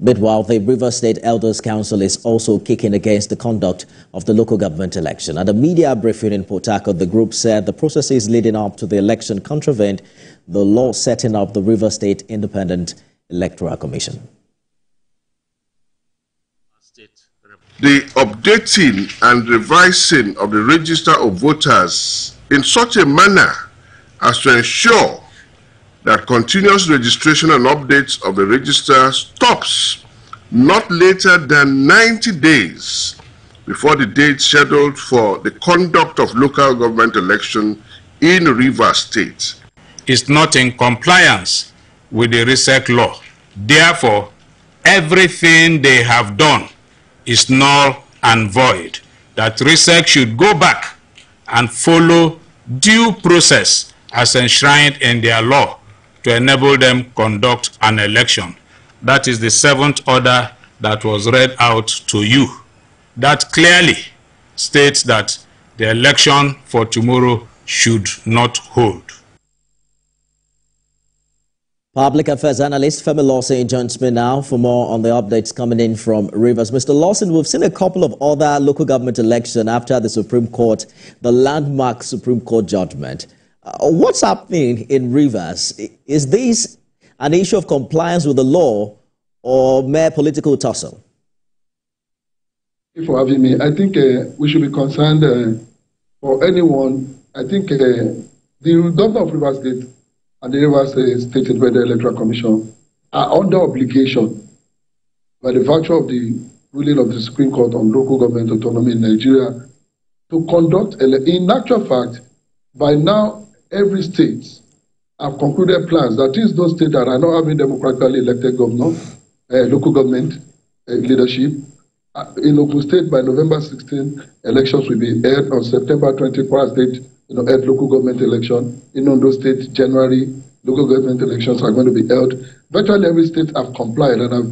Meanwhile, the Rivers State Elders Council is also kicking against the conduct of the local government election. At a media briefing in Port Harcourt, the group said the processes leading up to the election contravened the law setting up the Rivers State Independent Electoral Commission. The updating and revising of the register of voters in such a manner as to ensure that continuous registration and updates of the register stops not later than 90 days before the date scheduled for the conduct of local government election in Rivers State is not in compliance with the RISEC law. Therefore, everything they have done is null and void. That RISEC should go back and follow due process as enshrined in their law to enable them conduct an election. That is the 7th order that was read out to you. That clearly states that the election for tomorrow should not hold. Public affairs analyst Femi Lawson joins me now for more on the updates coming in from Rivers. Mr. Lawson, we've seen a couple of other local government elections after the Supreme Court, the landmark Supreme Court judgment. What's happening in Rivers? Is this an issue of compliance with the law or mere political tussle? Thank you for having me. I think we should be concerned for anyone. I think the governor of Rivers State and the Rivers State Independent Electoral Commission are under obligation by the virtue of the ruling of the Supreme Court on local government autonomy in Nigeria to conduct, in actual fact, by now, every state have concluded plans. That is, those states that are not having democratically elected governor, local government leadership. In Ogun State, by November 16, elections will be held. On September 24th, state held local government election. In Ondo State, January, local government elections are going to be held. Virtually every state have complied and have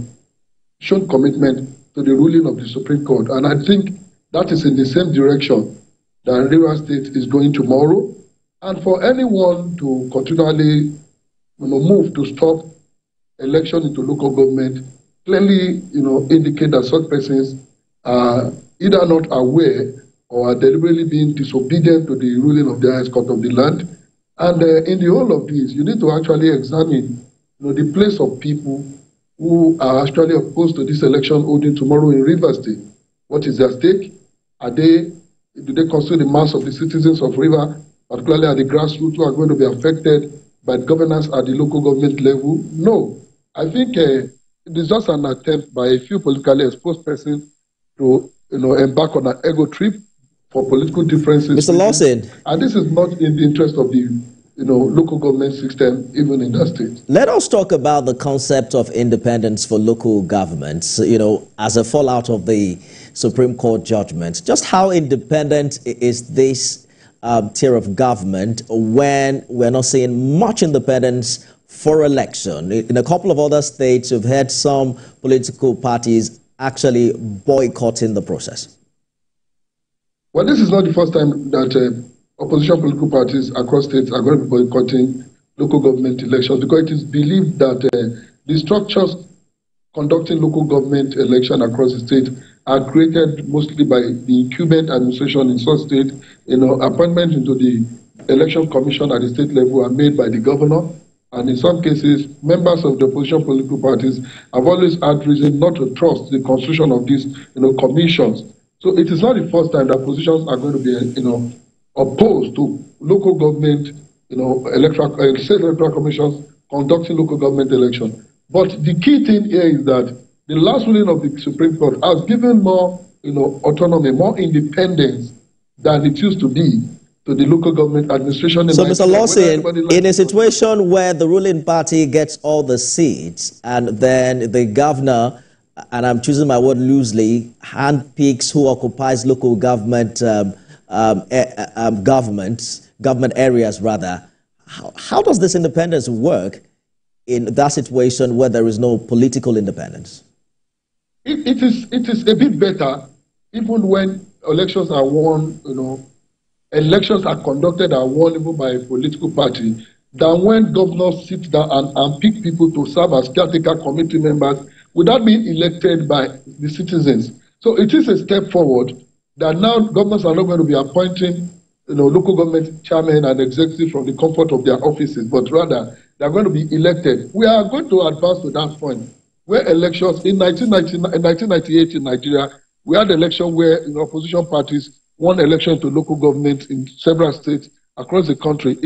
shown commitment to the ruling of the Supreme Court. And I think that is in the same direction that Rivers State is going tomorrow. And for anyone to continually move to stop election into local government, clearly indicate that such persons are either not aware or are deliberately being disobedient to the ruling of the highest court of the land. And in the whole of this, you need to actually examine the place of people who are actually opposed to this election holding tomorrow in Rivers State. What is their stake? Do they constitute the mass of the citizens of Rivers, particularly at the grassroots, who are going to be affected by governance at the local government level? No. I think it is just an attempt by a few politically exposed persons to embark on an ego trip for political differences. Mr. Lawson. And this is not in the interest of the local government system, even in that state. Let us talk about the concept of independence for local governments, as a fallout of the Supreme Court judgment. Just how independent is this tier of government when we're not seeing much independence for election? In a couple of other states, we've had some political parties actually boycotting the process. Well, this is not the first time that opposition political parties across states are going to be boycotting local government elections, because it is believed that the structures conducting local government election across the state are created mostly by the incumbent administration in such state. Appointments into the election commission at the state level are made by the governor. And in some cases, members of the opposition political parties have always had reason not to trust the constitution of these commissions. So it is not the first time that positions are going to be opposed to local government state electoral commissions conducting local government election. But the key thing here is that the last ruling of the Supreme Court has given more autonomy, more independence than it used to be to the local government administration. So, Mr. Lawson, in a situation where the ruling party gets all the seats and then the governor, and I'm choosing my word loosely, handpicks who occupies local government government areas rather, how does this independence work in that situation where there is no political independence? It is a bit better, even when elections are won, elections are conducted and won even by a political party, than when governors sit down and pick people to serve as caretaker committee members without being elected by the citizens. So it is a step forward that now governments are not going to be appointing local government chairmen and executives from the comfort of their offices, but rather they are going to be elected. We are going to advance to that point where elections in 1998 in Nigeria, we had an election where opposition parties won election to local government in several states across the country.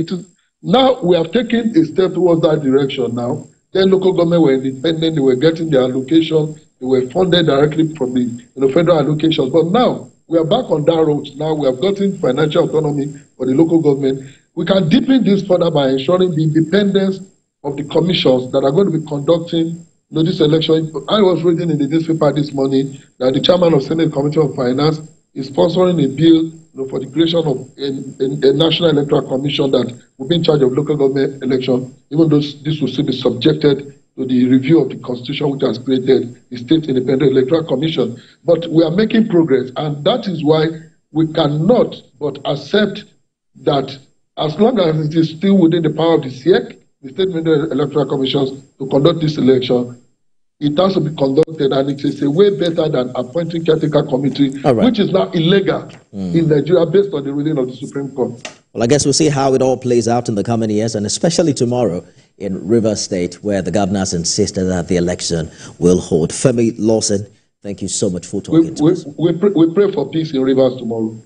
Now we have taken a step towards that direction now. Then local government were independent, they were getting their allocation, they were funded directly from the federal allocations. But now we are back on that road. Now we have gotten financial autonomy for the local government. We can deepen this further by ensuring the independence of the commissions that are going to be conducting this election. I was reading in the newspaper this morning that the chairman of Senate Committee on Finance is sponsoring a bill for the creation of a National Electoral Commission that will be in charge of local government election, even though this will still be subjected to the review of the Constitution, which has created the State Independent Electoral Commission. But we are making progress, and that is why we cannot but accept that as long as it is still within the power of the SIEC, the State Independent Electoral Commissions, to conduct this election, it has to be conducted, and it is a way better than appointing caretaker committee, which is now illegal in Nigeria based on the ruling of the Supreme Court. Well, I guess we'll see how it all plays out in the coming years, and especially tomorrow in Rivers State, where the governor has insisted that the election will hold. Femi Lawson, thank you so much for talking to us. We pray for peace in Rivers tomorrow.